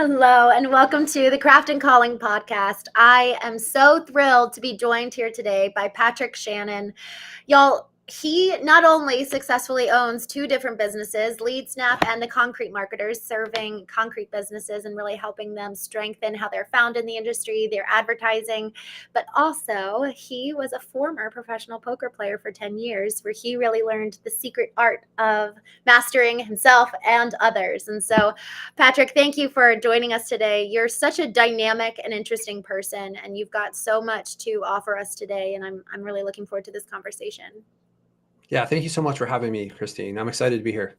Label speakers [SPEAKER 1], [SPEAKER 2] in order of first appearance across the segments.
[SPEAKER 1] Hello, and welcome to the Craft and Calling podcast. I am so thrilled to be joined here today by Patric Shannon. Y'all, he not only successfully owns two different businesses, LeadSnap and the Concrete Marketers, serving concrete businesses and really helping them strengthen how they're found in the industry, their advertising, but also he was a former professional poker player for 10 years, where he really learned the secret art of mastering himself and others. And so Patric, thank you for joining us today. You're such a dynamic and interesting person, and you've got so much to offer us today, and I'm really looking forward to this conversation.
[SPEAKER 2] Yeah, thank you so much for having me, Christine. I'm excited to be here.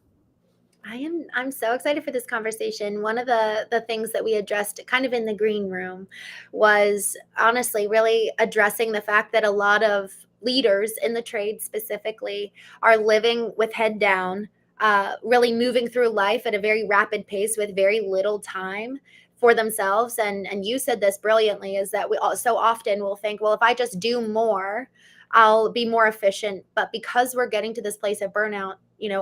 [SPEAKER 1] I'm so excited for this conversation. One of the things that we addressed kind of in the green room was honestly really addressing the fact that a lot of leaders in the trade specifically are living with head down, really moving through life at a very rapid pace with very little time for themselves. And you said this brilliantly, is that we all, so often will think, well, if I just do more, I'll be more efficient. But because we're getting to this place of burnout,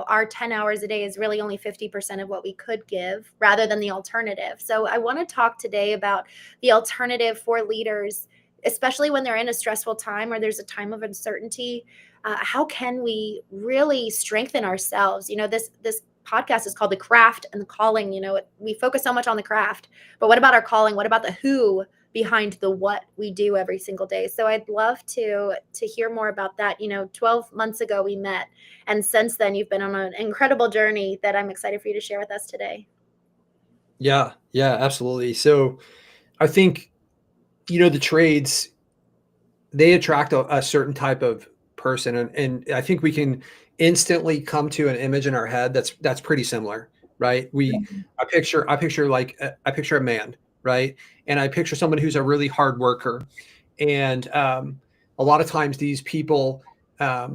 [SPEAKER 1] our 10 hours a day is really only 50% of what we could give rather than the alternative. So I want to talk today about the alternative for leaders, especially when they're in a stressful time or there's a time of uncertainty. How can we really strengthen ourselves? This podcast is called The Craft and the Calling. We focus so much on the craft, but what about our calling? What about the who behind the what we do every single day? So I'd love to hear more about that. 12 months ago we met, and since then you've been on an incredible journey that I'm excited for you to share with us today.
[SPEAKER 2] Yeah, absolutely. So I think, the trades, they attract a certain type of person. And I think we can instantly come to an image in our head that's pretty similar, right? I picture a man, right? And I picture someone who's a really hard worker. And a lot of times these people, they're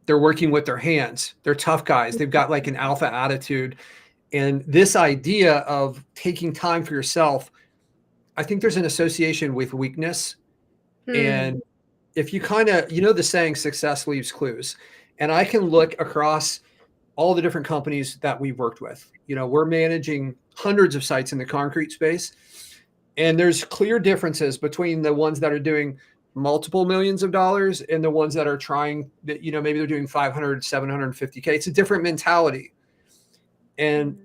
[SPEAKER 2] working with their hands. They're tough guys. They've got like an alpha attitude. And this idea of taking time for yourself, I think there's an association with weakness. And if you kind of, the saying, success leaves clues. And I can look across all the different companies that we've worked with. We're managing hundreds of sites in the concrete space. And there's clear differences between the ones that are doing multiple millions of dollars and the ones that are trying that, maybe they're doing 500, 750K. It's a different mentality. And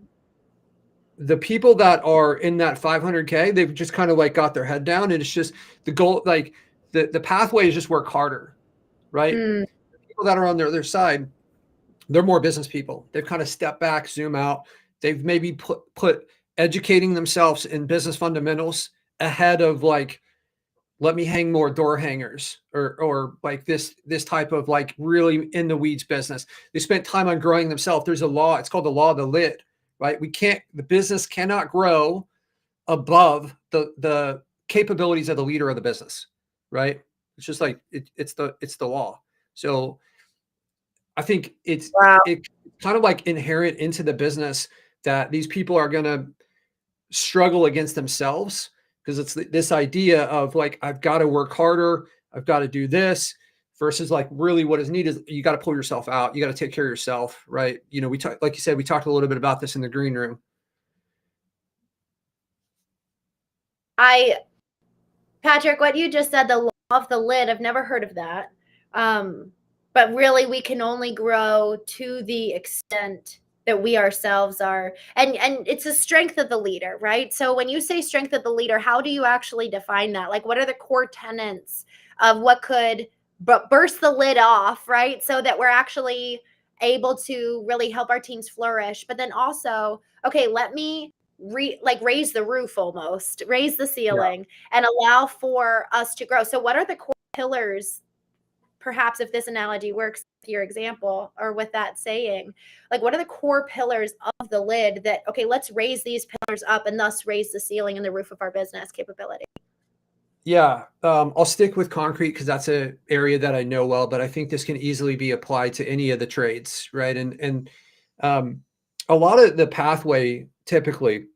[SPEAKER 2] the people that are in that 500K, they've just kind of like got their head down, and it's just the goal. Like the pathway is just work harder, right? The people that are on the other side, they're more business people. They've kind of stepped back, zoom out. They've maybe put educating themselves in business fundamentals ahead of like, let me hang more door hangers or like this type of like really in the weeds business. They spent time on growing themselves. There's a law. It's called the law of the lid, right? The business cannot grow above the capabilities of the leader of the business, right? It's just like it's the law. So I think it's kind of like inherent into the business that these people are going to struggle against themselves, because it's this idea of like, I've got to work harder, I've got to do this, versus like really what is needed is you got to pull yourself out, you got to take care of yourself, right? We talked, like you said, we talked a little bit about this in the green room.
[SPEAKER 1] Patric, what you just said, the law of the lid, I've never heard of that. But really, we can only grow to the extent that we ourselves are. And it's a strength of the leader, right? So when you say strength of the leader, how do you actually define that? Like, what are the core tenets of what could burst the lid off, right? So that we're actually able to really help our teams flourish. But then also, okay, let me raise the roof, almost raise the ceiling, and allow for us to grow. So what are the core pillars, perhaps if this analogy works with your example or with that saying, like what are the core pillars of the lid that, okay, let's raise these pillars up and thus raise the ceiling and the roof of our business capability?
[SPEAKER 2] Yeah, I'll stick with concrete because that's an area that I know well, but I think this can easily be applied to any of the trades, right? And a lot of the pathway typically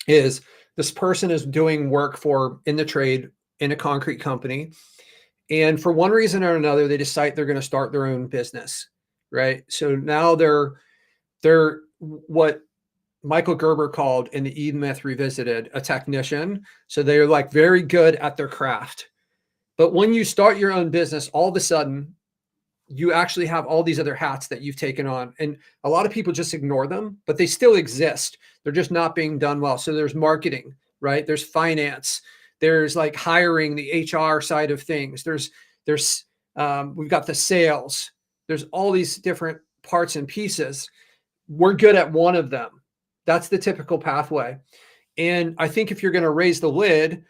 [SPEAKER 2] is this person is doing work in the trade in a concrete company, and for one reason or another, they decide they're going to start their own business, right? So now they're what Michael Gerber called in the Eden Myth Revisited a technician. So they're like very good at their craft. But when you start your own business, all of a sudden you actually have all these other hats that you've taken on. And a lot of people just ignore them, but they still exist. They're just not being done well. So there's marketing, right? There's finance. There's like hiring, the HR side of things. We've got the sales. There's all these different parts and pieces. We're good at one of them. That's the typical pathway. And I think if you're going to raise the lid,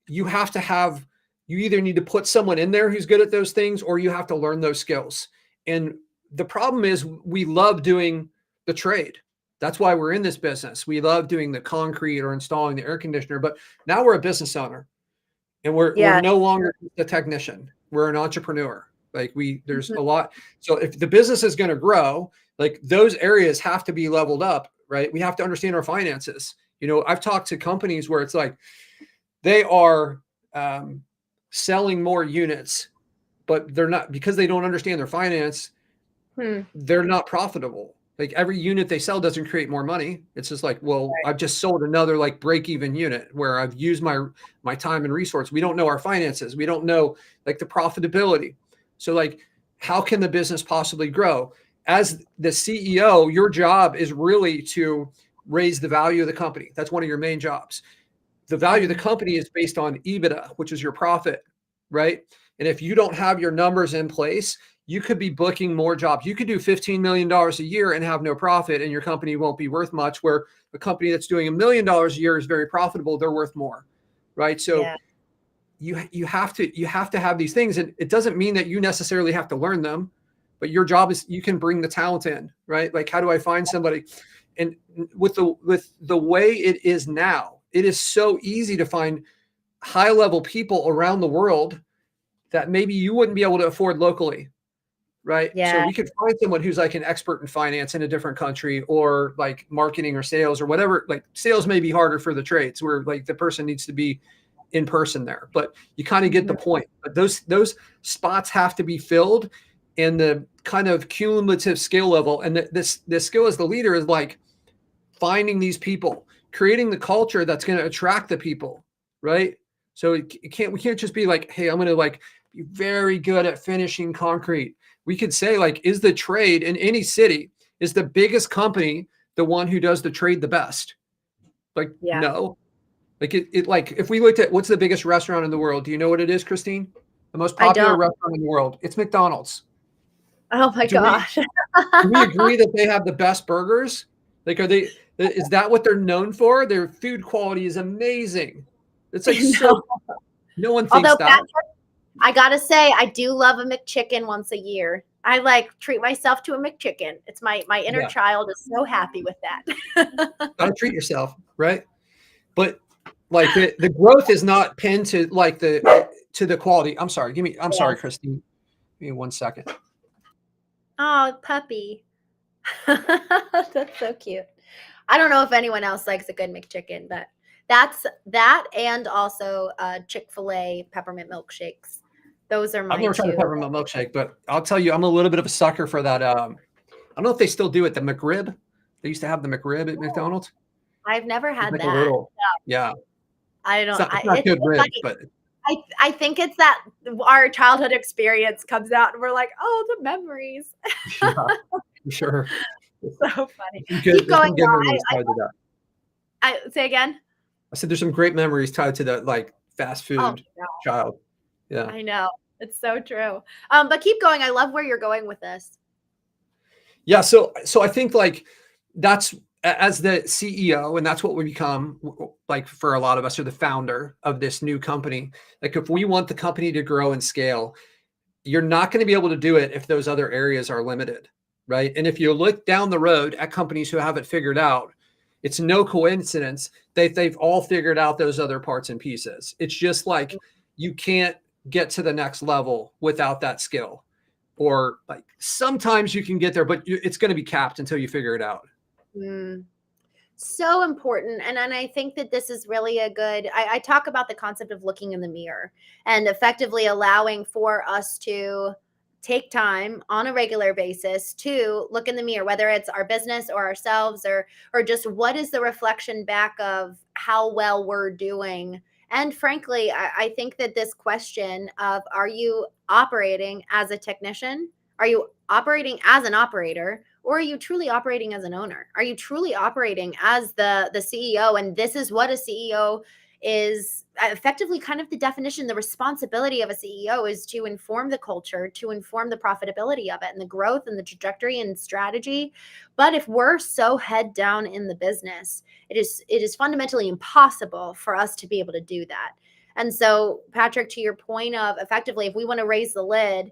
[SPEAKER 2] you have to have, you either need to put someone in there who's good at those things, or you have to learn those skills. And the problem is we love doing the trade. That's why we're in this business. We love doing the concrete or installing the air conditioner, but now we're a business owner and we're
[SPEAKER 1] Yeah.
[SPEAKER 2] no longer a technician. We're an entrepreneur. Like there's
[SPEAKER 1] Mhm.
[SPEAKER 2] a lot. So if the business is going to grow, like those areas have to be leveled up, right? We have to understand our finances. I've talked to companies where it's like they are selling more units, but they're not, because they don't understand their finance.
[SPEAKER 1] Hmm.
[SPEAKER 2] They're not profitable. Like every unit they sell doesn't create more money. It's just like, well, I've just sold another like break even unit where I've used my time and resource. We don't know our finances. We don't know like the profitability. So like, how can the business possibly grow? As the CEO, your job is really to raise the value of the company. That's one of your main jobs. The value of the company is based on EBITDA, which is your profit, right? And if you don't have your numbers in place, you could be booking more jobs. You could do $15 million a year and have no profit, and your company won't be worth much. Where a company that's doing $1 million a year is very profitable, they're worth more, right? So
[SPEAKER 1] Yeah.
[SPEAKER 2] you have to have these things, and it doesn't mean that you necessarily have to learn them, but your job is you can bring the talent in, right? Like, how do I find somebody? And with the way it is now, it is so easy to find high level people around the world that maybe you wouldn't be able to afford locally, right? So
[SPEAKER 1] Yeah.
[SPEAKER 2] we could find someone who's like an expert in finance in a different country, or like marketing or sales or whatever. Like sales may be harder for the trades where like the person needs to be in person there, but you kind of get the
[SPEAKER 1] Mhm.
[SPEAKER 2] point. But those spots have to be filled, and the kind of cumulative skill level, and this skill as the leader is like finding these people, creating the culture that's going to attract the people, right? So we can't just be like, hey, I'm going to like be very good at finishing concrete. We could say like, is the trade in any city, is the biggest company the one who does the trade the best? Like,
[SPEAKER 1] Yeah.
[SPEAKER 2] no. Like like if we looked at what's the biggest restaurant in the world, do you know what it is, Christine? The most
[SPEAKER 1] I
[SPEAKER 2] popular
[SPEAKER 1] don't.
[SPEAKER 2] restaurant in the world. It's McDonald's.
[SPEAKER 1] Oh my
[SPEAKER 2] Do we
[SPEAKER 1] gosh.
[SPEAKER 2] do we agree that they have the best burgers? Like, is that what they're known for? Their food quality is amazing. It's like
[SPEAKER 1] No.
[SPEAKER 2] so, no one thinks
[SPEAKER 1] Although,
[SPEAKER 2] that.
[SPEAKER 1] I gotta say, I do love a McChicken once a year. I like treat myself to a McChicken. It's my inner
[SPEAKER 2] Yeah,
[SPEAKER 1] child is so happy with that.
[SPEAKER 2] gotta treat yourself, right? But like the growth is not pinned to like the quality. I'm sorry,
[SPEAKER 1] Yes.
[SPEAKER 2] Christine. Give me 1 second.
[SPEAKER 1] Oh, puppy. That's so cute. I don't know if anyone else likes a good McChicken, but that's that, and also Chick-fil-A peppermint milkshakes. Those are
[SPEAKER 2] I've
[SPEAKER 1] mine
[SPEAKER 2] never tried a
[SPEAKER 1] too.
[SPEAKER 2] peppermint milkshake, but I'll tell you, I'm a little bit of a sucker for that. I don't know if they still do it. The McRib. They used to have the McRib at
[SPEAKER 1] Oh,
[SPEAKER 2] McDonald's.
[SPEAKER 1] I've never
[SPEAKER 2] It's
[SPEAKER 1] had
[SPEAKER 2] like a
[SPEAKER 1] that.
[SPEAKER 2] little, yeah.
[SPEAKER 1] I
[SPEAKER 2] It's
[SPEAKER 1] don't.
[SPEAKER 2] not it's not good
[SPEAKER 1] It's
[SPEAKER 2] ribs,
[SPEAKER 1] funny.
[SPEAKER 2] but
[SPEAKER 1] I think it's that our childhood experience comes out, and we're like, oh, the memories.
[SPEAKER 2] yeah, for sure.
[SPEAKER 1] So funny. Keep
[SPEAKER 2] There's
[SPEAKER 1] going
[SPEAKER 2] some good
[SPEAKER 1] though.
[SPEAKER 2] memories tied to that.
[SPEAKER 1] I say again.
[SPEAKER 2] I said there's some great memories tied to that, like fast
[SPEAKER 1] Oh
[SPEAKER 2] food
[SPEAKER 1] no,
[SPEAKER 2] child. Yeah.
[SPEAKER 1] I know. It's so true. But keep going. I love where you're going with this.
[SPEAKER 2] Yeah. So I think like that's as the CEO, and that's what we become like for a lot of us, are the founder of this new company. Like if we want the company to grow and scale, you're not going to be able to do it if those other areas are limited, right? And if you look down the road at companies who have it figured out, it's no coincidence that they've all figured out those other parts and pieces. It's just like you can't get to the next level without that skill. Or like sometimes you can get there, but it's going to be capped until you figure it out.
[SPEAKER 1] Mm. So important. And I think that this is really a good, I talk about the concept of looking in the mirror and effectively allowing for us take time on a regular basis to look in the mirror, whether it's our business or ourselves, or just what is the reflection back of how well we're doing. And frankly, I think that this question of, are you operating as a technician, are you operating as an operator, or are you truly operating as an owner? Are you truly operating as the CEO? And this is what a CEO is, effectively kind of the definition. The responsibility of a CEO is to inform the culture, to inform the profitability of it and the growth and the trajectory and strategy. But if we're so head down in the business, it is fundamentally impossible for us to be able to do that. And so, Patrick, to your point of, effectively, if we want to raise the lid,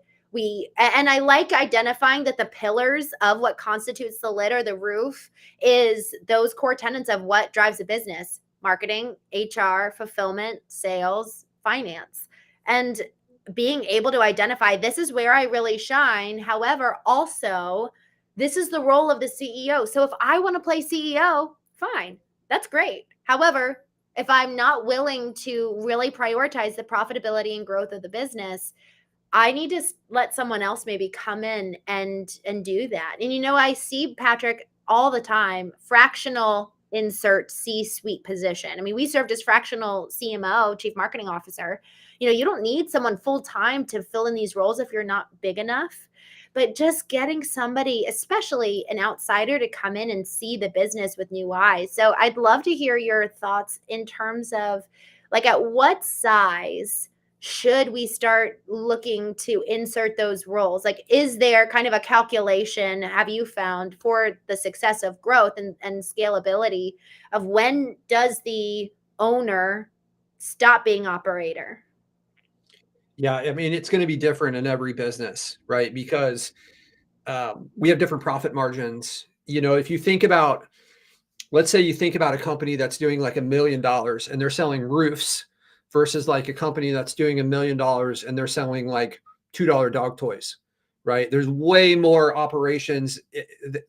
[SPEAKER 1] and I like identifying that the pillars of what constitutes the lid or the roof is those core tenets of what drives a business: marketing, HR, fulfillment, sales, finance. And being able to identify, this is where I really shine. However, also, this is the role of the CEO. So if I want to play CEO, fine, that's great. However, if I'm not willing to really prioritize the profitability and growth of the business, I need to let someone else maybe come in and do that. And I see, Patrick, all the time, fractional insert C-suite position. I mean, we served as fractional CMO, chief marketing officer. You don't need someone full time to fill in these roles if you're not big enough. But just getting somebody, especially an outsider, to come in and see the business with new eyes. So I'd love to hear your thoughts in terms of, like, at what size should we start looking to insert those roles? Like, is there kind of a calculation, have you found, for the success of growth and scalability, of when does the owner stop being operator?
[SPEAKER 2] Yeah, I mean, it's going to be different in every business, right? Because we have different profit margins. If you think about, let's say you think about a company that's doing like $1 million and they're selling roofs versus like a company that's doing $1 million and they're selling like $2 dog toys, right? There's way more operations,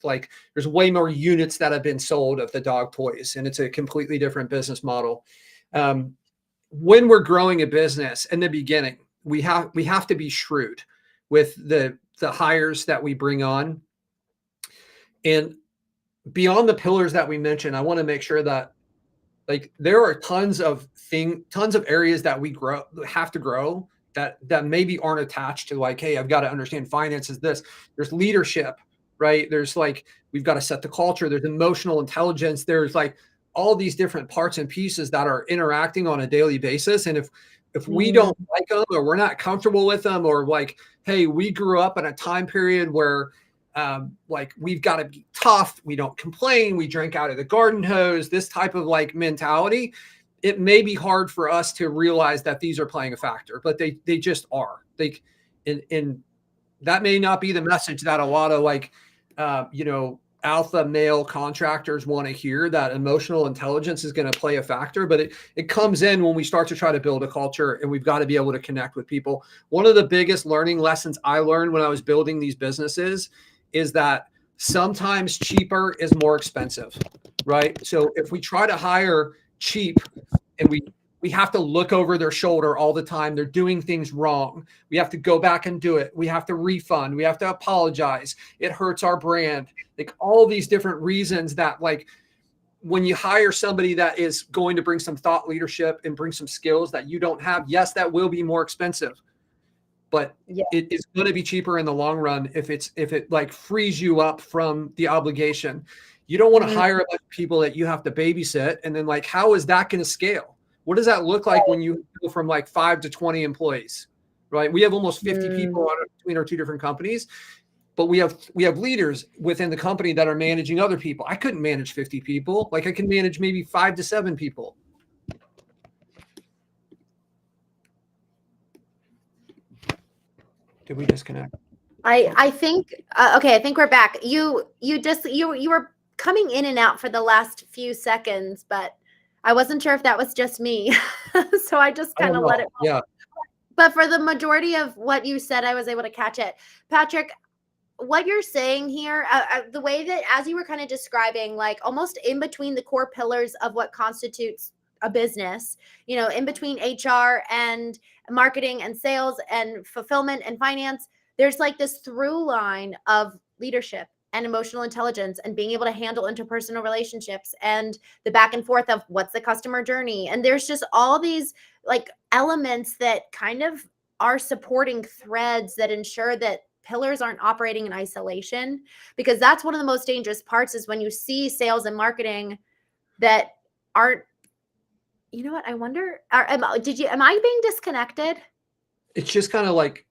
[SPEAKER 2] like there's way more units that have been sold of the dog toys, and it's a completely different business model. When we're growing a business in the beginning, we have to be shrewd with the hires that we bring on. And beyond the pillars that we mentioned, I want to make sure that, like, there are tons of areas that we have to grow that maybe aren't attached to, like, hey, I've got to understand finances. There's leadership, right? There's, like, we've got to set the culture. There's emotional intelligence. There's like all these different parts and pieces that are interacting on a daily basis. And if we don't like them, or we're not comfortable with them, or like, hey, we grew up in a time period where like, we've got to be tough, we don't complain, we drink out of the garden hose, this type of like mentality, it may be hard for us to realize that these are playing a factor, but they just are. And that may not be the message that a lot of, like, alpha male contractors want to hear, that emotional intelligence is going to play a factor, but it comes in when we start to try to build a culture, and we've got to be able to connect with people. One of the biggest learning lessons I learned when I was building these businesses is that sometimes cheaper is more expensive, right? So if we try to hire cheap, and we have to look over their shoulder all the time, they're doing things wrong, we have to go back and do it, we have to refund, we have to apologize, it hurts our brand, like all these different reasons that, like, when you hire somebody that is going to bring some thought leadership and bring some skills that you don't have, yes, that will be more expensive, but
[SPEAKER 1] Yeah.
[SPEAKER 2] it is going to be cheaper in the long run if it like frees you up from the obligation. You don't want to hire a bunch of people that you have to babysit, and then, like, how is that going to scale? What does that look like when you go from like 5 to 20 employees, right? We have almost 50 people between our two different companies, but we have leaders within the company that are managing other people. I couldn't manage 50 people. Like, I can manage maybe 5 to 7 people. Did we disconnect?
[SPEAKER 1] I think okay, I think we're back. You were coming in and out for the last few seconds, but I wasn't sure if that was just me. So I just
[SPEAKER 2] I
[SPEAKER 1] kind
[SPEAKER 2] don't
[SPEAKER 1] of
[SPEAKER 2] know.
[SPEAKER 1] let it roll.
[SPEAKER 2] Yeah.
[SPEAKER 1] But for the majority of what you said, I was able to catch it. Patrick, what you're saying here, the way that, as you were kind of describing, like almost in between the core pillars of what constitutes a business, in between HR and marketing and sales and fulfillment and finance, there's like this through line of leadership and emotional intelligence and being able to handle interpersonal relationships and the back and forth of what's the customer journey. And there's just all these like elements that kind of are supporting threads that ensure that pillars aren't operating in isolation, because that's one of the most dangerous parts is when you see sales and marketing that aren't, you know what, I wonder, am I being disconnected?
[SPEAKER 2] It's just kind of like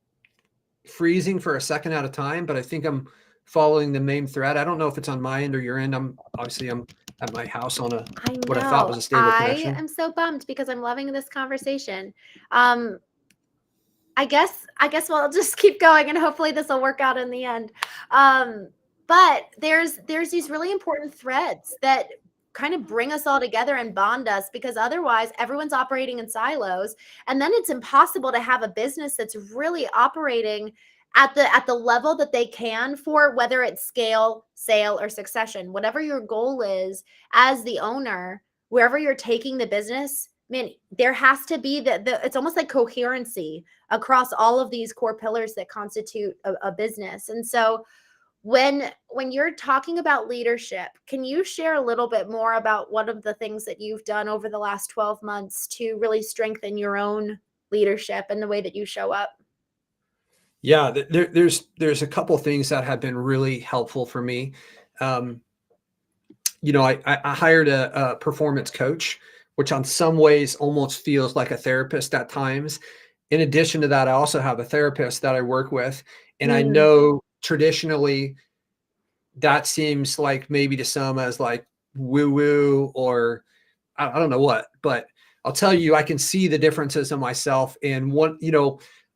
[SPEAKER 2] freezing for a second at a time, but I think I'm following the main thread. I don't know if it's on my end or your end. I'm at my house on a
[SPEAKER 1] I
[SPEAKER 2] what I thought
[SPEAKER 1] know.
[SPEAKER 2] was a stable
[SPEAKER 1] I
[SPEAKER 2] connection.
[SPEAKER 1] am so bummed because I'm loving this conversation. Um, I guess we'll just keep going and hopefully this will work out in the end. Um, but there's these really important threads that kind of bring us all together and bond us, because otherwise everyone's operating in silos, and then it's impossible to have a business that's really operating at the level that they can, for whether it's scale, sale, or succession. Whatever your goal is as the owner, wherever you're taking the business, man, there has to be the it's almost like coherency across all of these core pillars that constitute a business. And so when you're talking about leadership, can you share a little bit more about what of the things that you've done over the last 12 months to really strengthen your own leadership and the way that you show up?
[SPEAKER 2] Yeah, there's a couple things that have been really helpful for me. Um, I hired a performance coach, which on some ways almost feels like a therapist at times. In addition to that, I also have a therapist that I work with, and I
[SPEAKER 1] Mm,
[SPEAKER 2] know traditionally that seems like maybe to some as like woo woo or I don't know what, but I'll tell you, I can see the differences in myself. And one,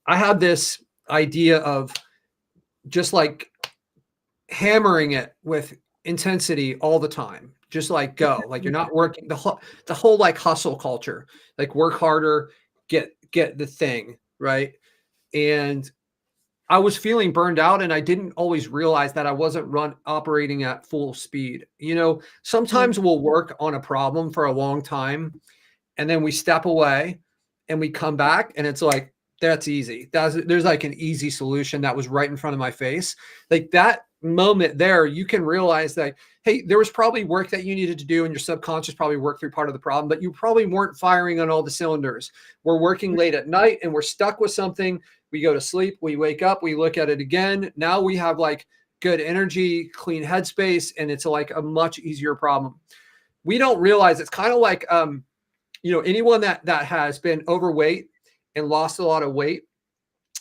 [SPEAKER 2] I had this idea of just like hammering it with intensity all the time, just like go, like you're not working the whole like hustle culture, like work harder, get the thing right. And I was feeling burned out and I didn't always realize that I wasn't operating at full speed.
[SPEAKER 1] mm,
[SPEAKER 2] Sometimes we'll work on a problem for a long time and then we step away and we come back and it's like, that's easy. There's like an easy solution that was right in front of my face. Like that moment there, you can realize that, hey, there was probably work that you needed to do and your subconscious probably worked through part of the problem, but you probably weren't firing on all the cylinders. We're working late at night and we're stuck with something. We go to sleep, we wake up, we look at it again. Now we have like good energy, clean headspace, and it's like a much easier problem. We don't realize it's kind of like anyone that has been overweight and lost a lot of weight,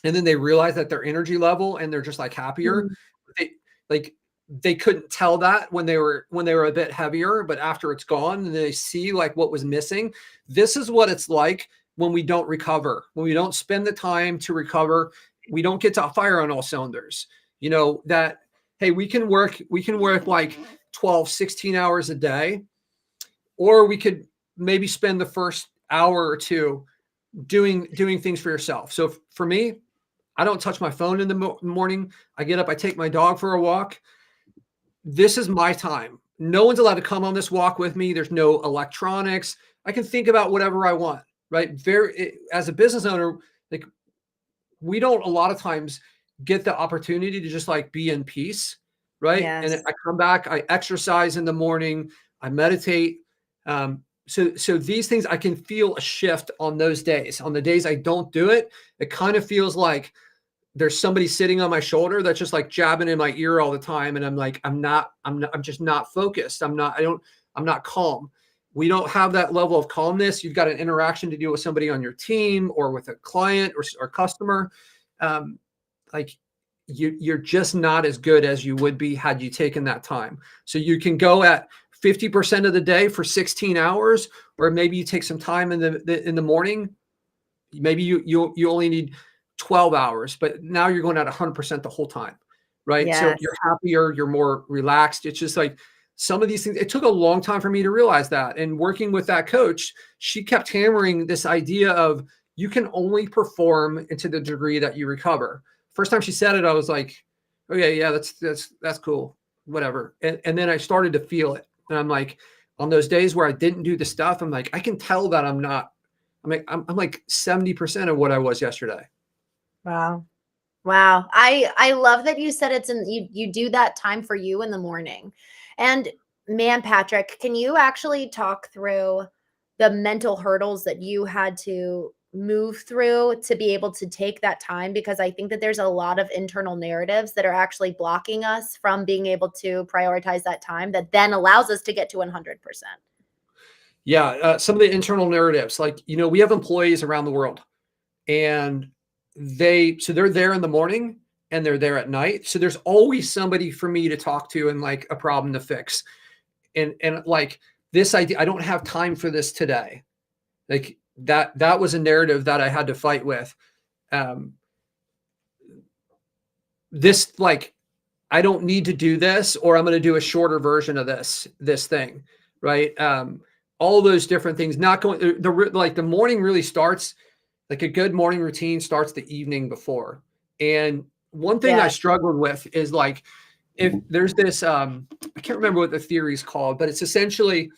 [SPEAKER 2] and then they realize that their energy level and they're just like happier.
[SPEAKER 1] mm,
[SPEAKER 2] They like they couldn't tell that when they were a bit heavier, but after it's gone and they see like what was missing. This is what it's like when we don't recover, when we don't spend the time to recover, we don't get to fire on all cylinders. That hey, we can work like 12, 16 hours a day, or we could maybe spend the first hour or two doing things for yourself. So for me, I don't touch my phone in the morning. I get up, I take my dog for a walk. This is my time. No one's allowed to come on this walk with me. There's no electronics. I can think about whatever I want, right? As a business owner, like we don't a lot of times get the opportunity to just like be in peace, right? And
[SPEAKER 1] yes.
[SPEAKER 2] I come back, I exercise in the morning, I meditate. So these things I can feel a shift on those days. On the days I don't do it, it kind of feels like there's somebody sitting on my shoulder that's just like jabbing in my ear all the time. And I'm like, I'm just not focused. I'm not calm. We don't have that level of calmness. You've got an interaction to deal with somebody on your team or with a client or customer. Um, like you're just not as good as you would be had you taken that time. So you can go at 50% of the day for 16 hours, or maybe you take some time in the morning. Maybe you only need 12 hours, but now you're going at 100% the whole time, right? So
[SPEAKER 1] Yes.
[SPEAKER 2] you're happier, you're more relaxed. It's just like some of these things, it took a long time for me to realize that. And working with that coach, she kept hammering this idea of you can only perform into the degree that you recover. First time she said it, I was like, okay, yeah, that's cool, whatever. And then I started to feel it. And I'm like, on those days where I didn't do the stuff, I'm like, I can tell that I'm like 70% of what I was yesterday.
[SPEAKER 1] Wow. Wow. I love that you said it's in you do that time for you in the morning. And man, Patrick, can you actually talk through the mental hurdles that you had to move through to be able to take that time? Because I think that there's a lot of internal narratives that are actually blocking us from being able to prioritize that time that then allows us to get to 100%.
[SPEAKER 2] Yeah, some of the internal narratives, like, we have employees around the world, and they're there in the morning and they're there at night. So there's always somebody for me to talk to and like a problem to fix. And like this idea, I don't have time for this today. Like that was a narrative that I had to fight with. Um, this like I don't need to do this, or I'm going to do a shorter version of this thing, right? All those different things. Not going the morning really starts, like a good morning routine starts the evening before. And one thing I
[SPEAKER 1] Yeah.
[SPEAKER 2] struggled with is like if there's this I can't remember what the theory is called, but it's essentially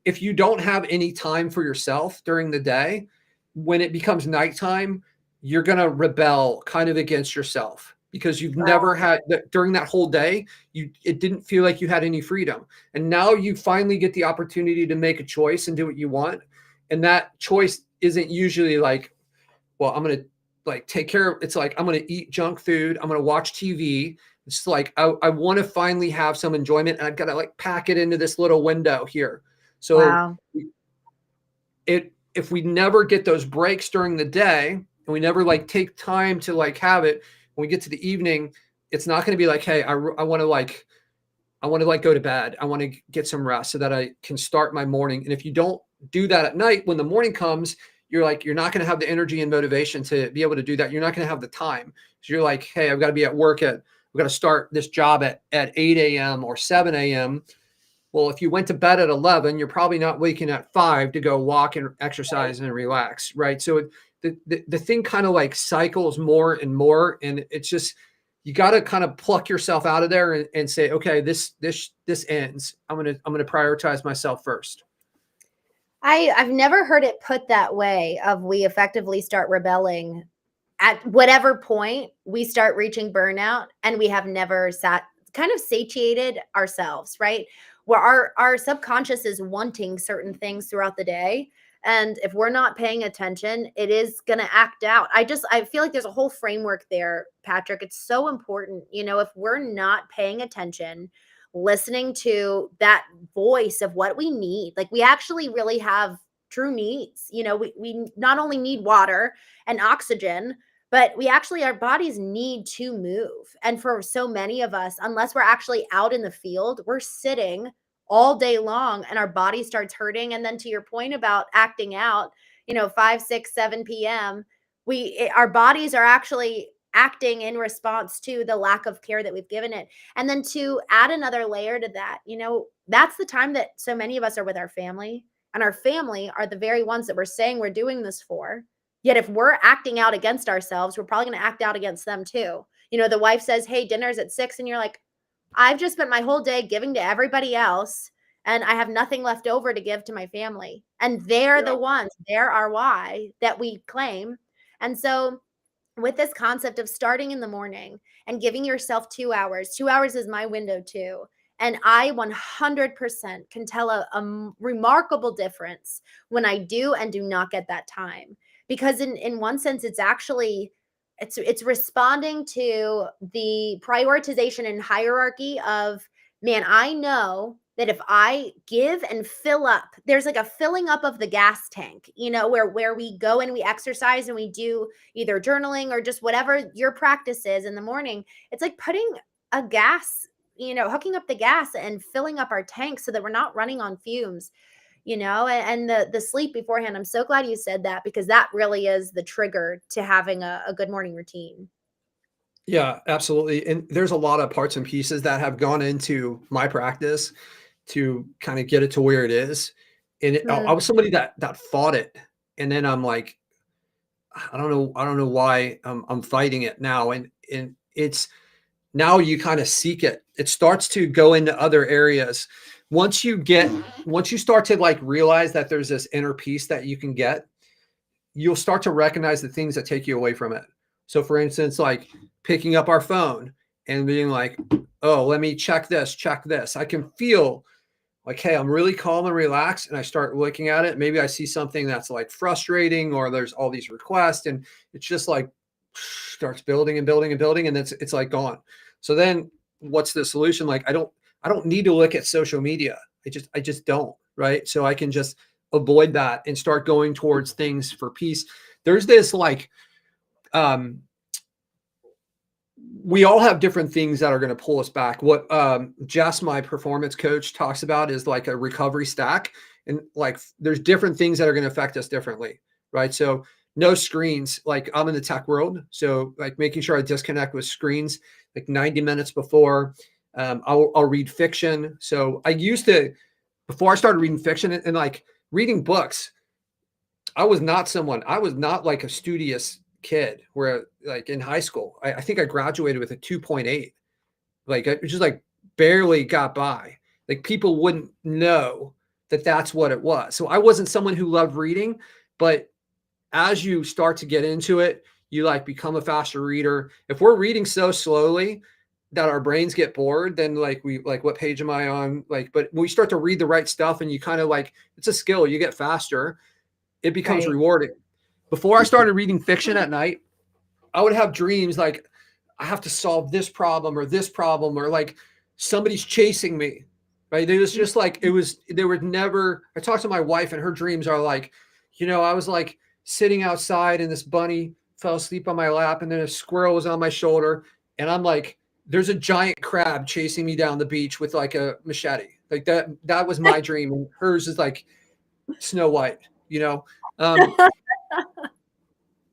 [SPEAKER 2] if you don't have any time for yourself during the day, when it becomes nighttime, you're going to rebel kind of against yourself because you've never had that during that whole day. It didn't feel like you had any freedom. And now you finally get the opportunity to make a choice and do what you want. And that choice isn't usually like, well, I'm going to like take care of, it's like, I'm going to eat junk food. I'm going to watch TV. It's like, I want to finally have some enjoyment, and I've got to like pack it into this little window here. So
[SPEAKER 1] Wow.
[SPEAKER 2] if we never get those breaks during the day and we never like take time to like have it, when we get to the evening, it's not going to be like, hey, I want to like, go to bed. I want to get some rest so that I can start my morning. And if you don't do that at night, when the morning comes, you're not going to have the energy and motivation to be able to do that. You're not going to have the time. So you're like, hey, I've got to be at work we've got to start this job at 8 a.m. or 7 a.m. Well, if you went to bed at 11, you're probably not waking at 5 to go walk and exercise and relax, right? So the thing kind of like cycles more and more, and it's just you got to kind of pluck yourself out of there and say, okay, this ends. I'm gonna prioritize myself first.
[SPEAKER 1] I've never heard it put that way of we effectively start rebelling at whatever point we start reaching burnout and we have never kind of satiated ourselves, right? Where our subconscious is wanting certain things throughout the day. And if we're not paying attention, it is going to act out. I feel like there's a whole framework there, Patrick. It's so important. If we're not paying attention, listening to that voice of what we need, like we actually really have true needs. We not only need water and oxygen, but we actually, our bodies need to move. And for so many of us, unless we're actually out in the field, we're sitting all day long and our body starts hurting. And then to your point about acting out, 5, 6, 7 p.m., our bodies are actually acting in response to the lack of care that we've given it. And then to add another layer to that, that's the time that so many of us are with our family, and our family are the very ones that we're saying we're doing this for. Yet if we're acting out against ourselves, we're probably going to act out against them too. The wife says, hey, dinner's at 6. And you're like, I've just spent my whole day giving to everybody else, and I have nothing left over to give to my family. And they're
[SPEAKER 2] Yeah.
[SPEAKER 1] the ones, they're our why that we claim. And so with this concept of starting in the morning and giving yourself 2 hours, 2 hours is my window too. And I 100% can tell a remarkable difference when I do and do not get that time. Because in one sense, it's actually it's responding to the prioritization and hierarchy of, man, I know that if I give and fill up, there's like a filling up of the gas tank, where we go and we exercise and we do either journaling or just whatever your practice is in the morning. It's like putting a gas, hooking up the gas and filling up our tank so that we're not running on fumes, and the sleep beforehand. I'm so glad you said that, because that really is the trigger to having a good morning routine.
[SPEAKER 2] Yeah, absolutely. And there's a lot of parts and pieces that have gone into my practice to kind of get it to where it is. And I
[SPEAKER 1] Hmm.
[SPEAKER 2] was somebody that fought it, and then I'm like, I don't know why I'm fighting it now. And it's now you kind of seek it. It starts to go into other areas. Once you start to like realize that there's this inner peace that you can get, you'll start to recognize the things that take you away from it. So for instance, like picking up our phone and being like, oh, let me check this, check this. I can feel like, hey, I'm really calm and relaxed. And I start looking at it. Maybe I see something that's like frustrating, or there's all these requests, and it's just like starts building and building and building, and it's like gone. So then what's the solution? Like, I don't need to look at social media. I just don't, right? So I can just avoid that and start going towards things for peace. There's this like um we all have different things that are going to pull us back. What Jess, my performance coach, talks about is like a recovery stack. And like there's different things that are going to affect us differently, right? So no screens. Like I'm in the tech world. So like making sure I disconnect with screens like 90 minutes before. I'll read fiction. So I used to, before I started reading fiction and like reading books, I was not like a studious kid where like in high school, I think I graduated with a 2.8. Like I just like barely got by. Like people wouldn't know that that's what it was. So I wasn't someone who loved reading, but as you start to get into it, you like become a faster reader. If we're reading so slowly that our brains get bored, then like we like, what page am I on? Like, but when we start to read the right stuff and you kind of like, it's a skill, you get faster, it becomes
[SPEAKER 1] Right.
[SPEAKER 2] rewarding. Before I started reading fiction at night, I would have dreams like I have to solve this problem or this problem, or like somebody's chasing me. Right. It was just like there was never, I talked to my wife and her dreams are like, I was like sitting outside and this bunny fell asleep on my lap and then a squirrel was on my shoulder. And I'm like, there's a giant crab chasing me down the beach with like a machete. Like that was my dream. And hers is like Snow White, you know? Um,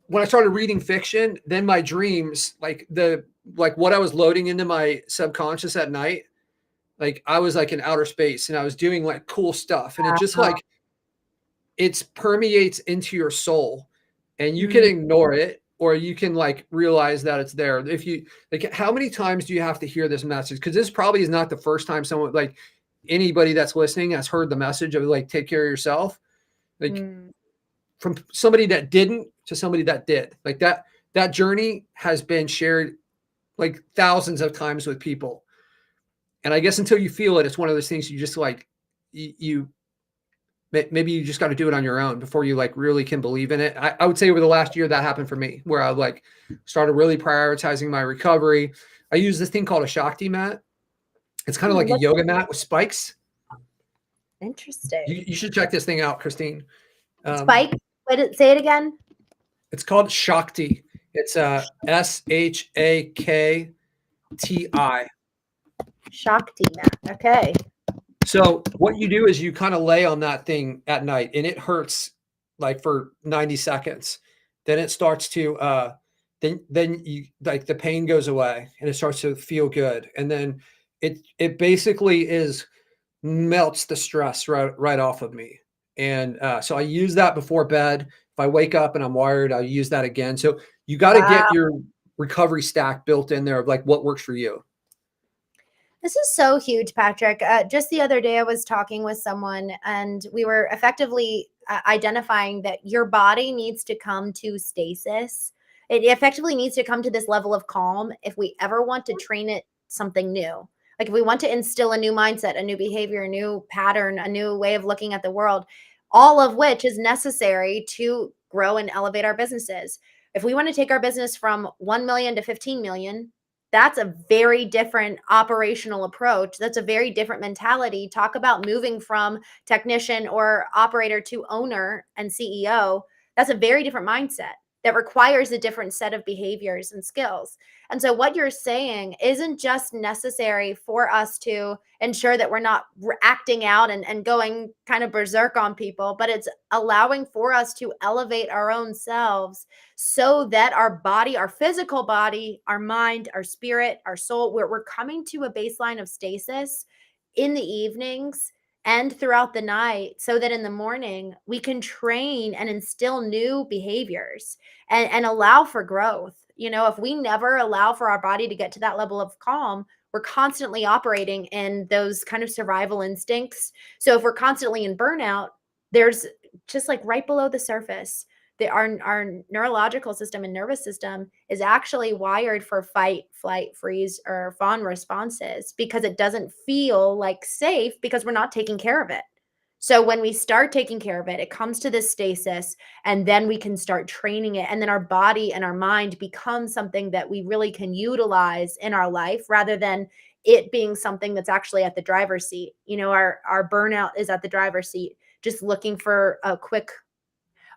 [SPEAKER 2] when I started reading fiction, then my dreams, like what I was loading into my subconscious at night, like I was like in outer space and I was doing like cool stuff. And it just
[SPEAKER 1] Wow.
[SPEAKER 2] like it's permeates into your soul, and you can
[SPEAKER 1] Mm,
[SPEAKER 2] ignore it or you can like realize that it's there. If you like, how many times do you have to hear this message? Because this probably is not the first time someone, like anybody that's listening, has heard the message of like take care of yourself. Like
[SPEAKER 1] mm.
[SPEAKER 2] from somebody that didn't to somebody that did, like that journey has been shared like thousands of times with people. And I guess until you feel it, it's one of those things you just like, you maybe you just got to do it on your own before you like really can believe in it. I would say over the last year that happened for me, where I like started really prioritizing my recovery. I use this thing called a Shakti mat. It's kind of like a
[SPEAKER 1] What's
[SPEAKER 2] yoga mat with spikes.
[SPEAKER 1] interesting?
[SPEAKER 2] You should check this thing out, Christine. Um,
[SPEAKER 1] Spike? Say it again.
[SPEAKER 2] it's called Shakti. It's Shakti.
[SPEAKER 1] Shakti mat. Okay.
[SPEAKER 2] So what you do is you kind of lay on that thing at night and it hurts like for 90 seconds. Then it starts to then you like the pain goes away and it starts to feel good. And then it basically is melts the stress right off of me. And so I use that before bed. If I wake up and I'm wired, I'll use that again. So you got to
[SPEAKER 1] Wow.
[SPEAKER 2] get your recovery stack built in there of like what works for you.
[SPEAKER 1] This is so huge, Patrick. Just the other day, I was talking with someone, and we were effectively identifying that your body needs to come to stasis. It effectively needs to come to this level of calm if we ever want to train it something new. Like if we want to instill a new mindset, a new behavior, a new pattern, a new way of looking at the world, all of which is necessary to grow and elevate our businesses. If we want to take our business from 1 million to 15 million, that's a very different operational approach. That's a very different mentality. Talk about moving from technician or operator to owner and CEO. That's a very different mindset that requires a different set of behaviors and skills. And so, what you're saying isn't just necessary for us to ensure that we're not acting out and going kind of berserk on people, but it's allowing for us to elevate our own selves so that our body, our physical body, our mind, our spirit, our soul, we're coming to a baseline of stasis in the evenings and throughout the night, so that in the morning we can train and instill new behaviors and allow for growth. If we never allow for our body to get to that level of calm, we're constantly operating in those kind of survival instincts. So if we're constantly in burnout, there's just like right below the surface, our neurological system and nervous system is actually wired for fight, flight, freeze, or fawn responses because it doesn't feel like safe because we're not taking care of it. So when we start taking care of it, it comes to this stasis, and then we can start training it. And then our body and our mind become something that we really can utilize in our life rather than it being something that's actually at the driver's seat. Our burnout is at the driver's seat, just looking for a quick,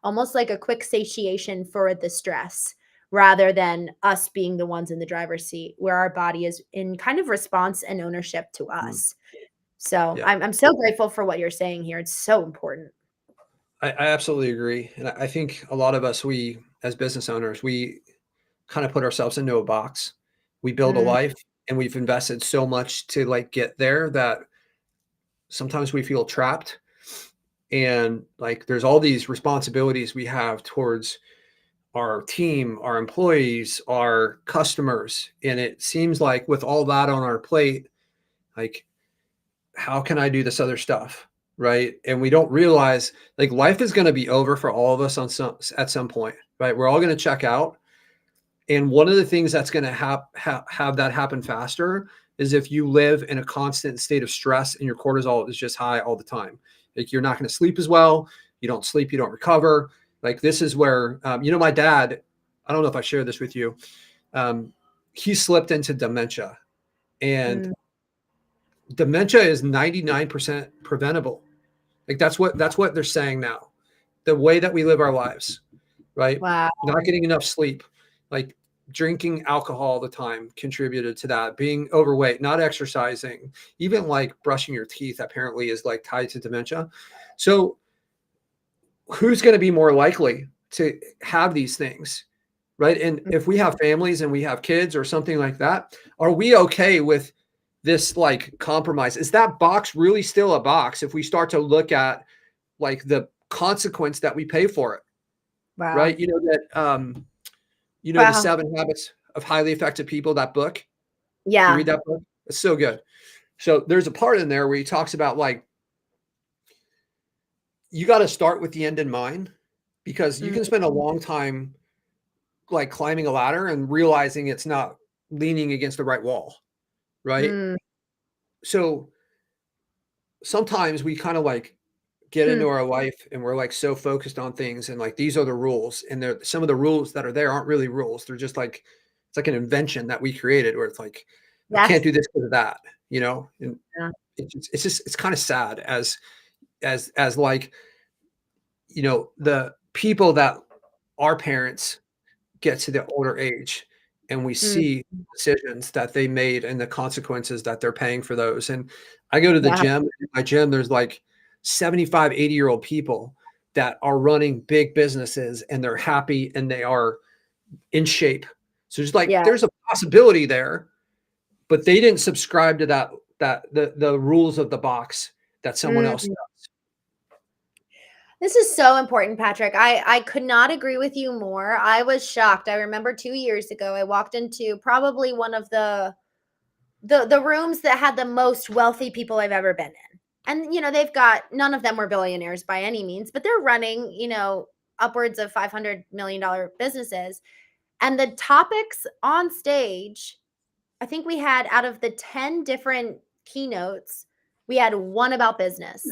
[SPEAKER 1] almost like a quick satiation for the stress rather than us being the ones in the driver's seat where our body is in kind of response and ownership to
[SPEAKER 2] Mm,
[SPEAKER 1] us. So
[SPEAKER 2] yeah,
[SPEAKER 1] I'm so grateful for what you're saying here. It's so important.
[SPEAKER 2] I absolutely agree. And I think a lot of us, we as business owners, we kind of put ourselves into a box. We build a
[SPEAKER 1] Mm,
[SPEAKER 2] life and we've invested so much to like get there that sometimes we feel trapped. And like there's all these responsibilities we have towards our team, our employees, our customers. And it seems like with all that on our plate, like, how can I do this other stuff? Right. And we don't realize like life is going to be over for all of us on at some point, right? We're all going to check out. And one of the things that's going to have that happen faster is if you live in a constant state of stress and your cortisol is just high all the time. Like you're not going to sleep as well. You don't sleep, you don't recover. Like this is where, my dad, I don't know if I shared this with you. Um, he slipped into dementia, and
[SPEAKER 1] mm,
[SPEAKER 2] dementia is 99% preventable. Like that's what they're saying now. The way that we live our lives, right?
[SPEAKER 1] wow.
[SPEAKER 2] Not getting enough sleep, like drinking alcohol all the time contributed to that. Being overweight, not exercising, even like brushing your teeth apparently is like tied to dementia. So who's going to be more likely to have these things? Right. And if we have families and we have kids or something like that, are we okay with this like compromise? Is that box really still a box if we start to look at like the consequence that we pay for it?
[SPEAKER 1] Wow.
[SPEAKER 2] Right. The
[SPEAKER 1] Wow.
[SPEAKER 2] 7 Habits of Highly Effective People, that book. Do you
[SPEAKER 1] Yeah.
[SPEAKER 2] read that book? It's so good. So there's a part in there where he talks about like, you got to start with the end in mind, because you
[SPEAKER 1] Mm,
[SPEAKER 2] can spend a long time like climbing a ladder and realizing it's not leaning against the right wall. Right.
[SPEAKER 1] mm,
[SPEAKER 2] So sometimes we kind of like get
[SPEAKER 1] hmm.
[SPEAKER 2] into our life and we're like so focused on things and like these are the rules, and there some of the rules that are there aren't really rules. They're just like it's like an invention that we created where it's like I can't
[SPEAKER 1] Yes.
[SPEAKER 2] do this because of that, and
[SPEAKER 1] Yeah.
[SPEAKER 2] it's kind of sad as like the people that our parents get to the older age and we
[SPEAKER 1] Mm,
[SPEAKER 2] see decisions that they made and the consequences that they're paying for those. And I go to the
[SPEAKER 1] wow.
[SPEAKER 2] gym, in my gym, there's like 75, 80-year-old people that are running big businesses and they're happy and they are in shape. So just like
[SPEAKER 1] Yeah.
[SPEAKER 2] there's a possibility there, but they didn't subscribe to the rules of the box that someone else
[SPEAKER 1] Mm.
[SPEAKER 2] does.
[SPEAKER 1] This is so important, Patrick. I could not agree with you more. I was shocked. I remember 2 years ago, I walked into probably one of the rooms that had the most wealthy people I've ever been in. And they've got, none of them were billionaires by any means, but they're running, upwards of $500 million businesses. And the topics on stage, I think we had, out of the 10 different keynotes, we had one about business.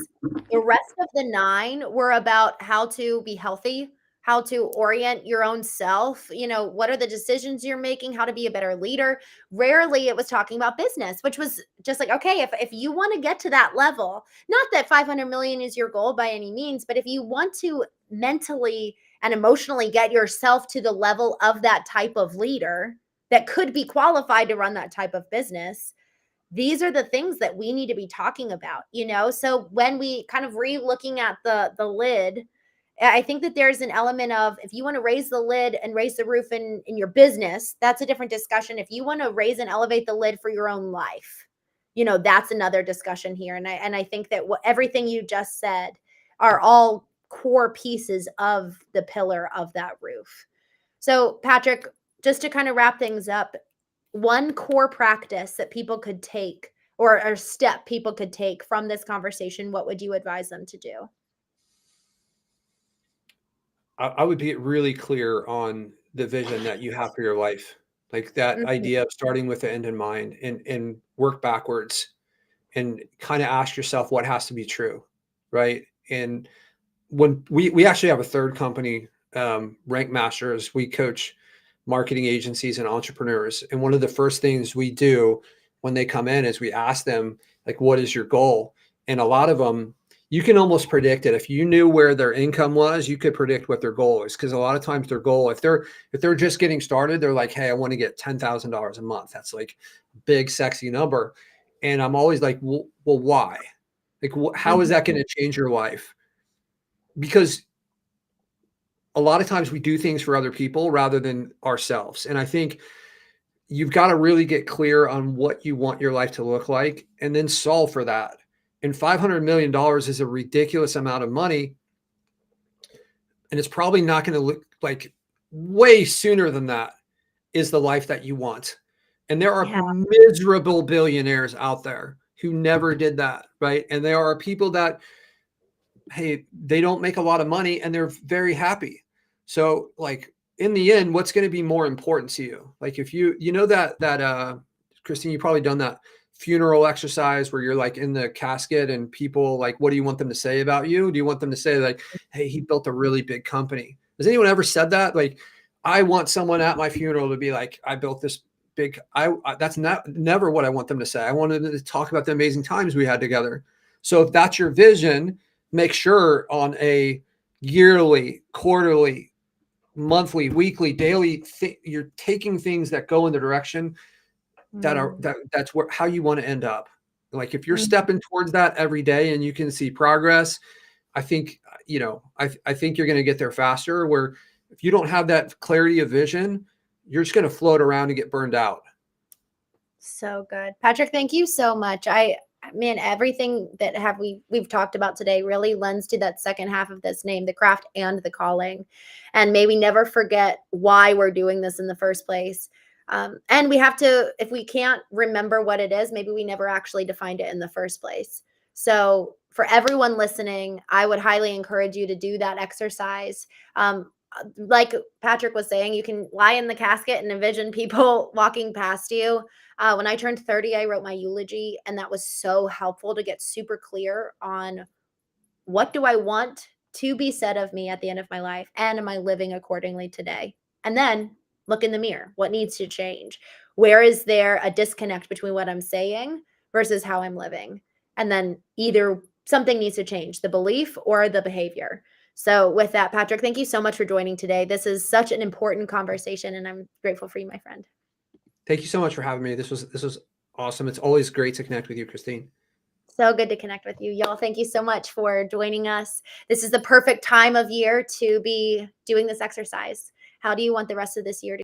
[SPEAKER 1] The rest of the 9 were about how to be healthy, how to orient your own self, what are the decisions you're making, how to be a better leader. Rarely it was talking about business, which was just like, okay, if you want to get to that level, not that 500 million is your goal by any means, but if you want to mentally and emotionally get yourself to the level of that type of leader, that could be qualified to run that type of business, these are the things that we need to be talking about. So when we kind of re-looking at the lid, I think that there's an element of, if you want to raise the lid and raise the roof in your business, that's a different discussion. If you want to raise and elevate the lid for your own life, that's another discussion here. And I think that everything you just said are all core pieces of the pillar of that roof. So, Patrick, just to kind of wrap things up, one core practice that people could take, or step people could take from this conversation, what would you advise them to do?
[SPEAKER 2] I would be really clear on the vision that you have for your life. Like that
[SPEAKER 1] Mhm.
[SPEAKER 2] idea of starting with the end in mind and work backwards and kind of ask yourself what has to be true. Right. And when we actually have a third company, Rank Masters, we coach marketing agencies and entrepreneurs. And one of the first things we do when they come in is we ask them, like, what is your goal? And a lot of them, you can almost predict it. If you knew where their income was, you could predict what their goal is. Because a lot of times their goal, if they're just getting started, they're like, hey, I want to get $10,000 a month. That's like a big, sexy number. And I'm always like, well why? Like, how is that going
[SPEAKER 1] Mhm.
[SPEAKER 2] to change your life? Because a lot of times we do things for other people rather than ourselves. And I think you've got to really get clear on what you want your life to look like and then solve for that. And $500 million is a ridiculous amount of money. And it's probably not going to look like way sooner than that is the life that you want. And there are
[SPEAKER 1] Yeah.
[SPEAKER 2] miserable billionaires out there who never did that. Right. And there are people that, hey, they don't make a lot of money and they're very happy. So like in the end, what's going to be more important to you? Like if you know that Christine, you probably done that funeral exercise where you're like in the casket and people like, what do you want them to say about you? Do you want them to say like, hey, he built a really big company? Has anyone ever said that? Like, I want someone at my funeral to be like, I built this big, that's not never what I want them to say. I want them to talk about the amazing times we had together. So if that's your vision, make sure on a yearly, quarterly, monthly, weekly, daily, you're taking things that go in the direction that are
[SPEAKER 1] Mm.
[SPEAKER 2] that's where how you want to end up. Like if you're
[SPEAKER 1] Mhm.
[SPEAKER 2] stepping towards that every day and you can see progress, I think I think you're going to get there faster. Where if you don't have that clarity of vision, you're just going to float around and get burned out.
[SPEAKER 1] So good. Patrick, thank you so much. Man, everything that have we've talked about today really lends to that second half of this name, the craft and the calling. And may we never forget why we're doing this in the first place. And we have to, if we can't remember what it is, maybe we never actually defined it in the first place. So for everyone listening, I would highly encourage you to do that exercise. Like Patrick was saying, you can lie in the casket and envision people walking past you. When I turned 30, I wrote my eulogy, and that was so helpful to get super clear on what do I want to be said of me at the end of my life, and am I living accordingly today? And then look in the mirror. What needs to change? Where is there a disconnect between what I'm saying versus how I'm living? And then either something needs to change, the belief or the behavior. So, with that, Patrick, thank you so much for joining today. This is such an important conversation, and I'm grateful for you, my friend.
[SPEAKER 2] Thank you so much for having me. This was awesome. It's always great to connect with you, Christine.
[SPEAKER 1] So good to connect with you. Y'all, thank you so much for joining us. This is the perfect time of year to be doing this exercise. How do you want the rest of this year to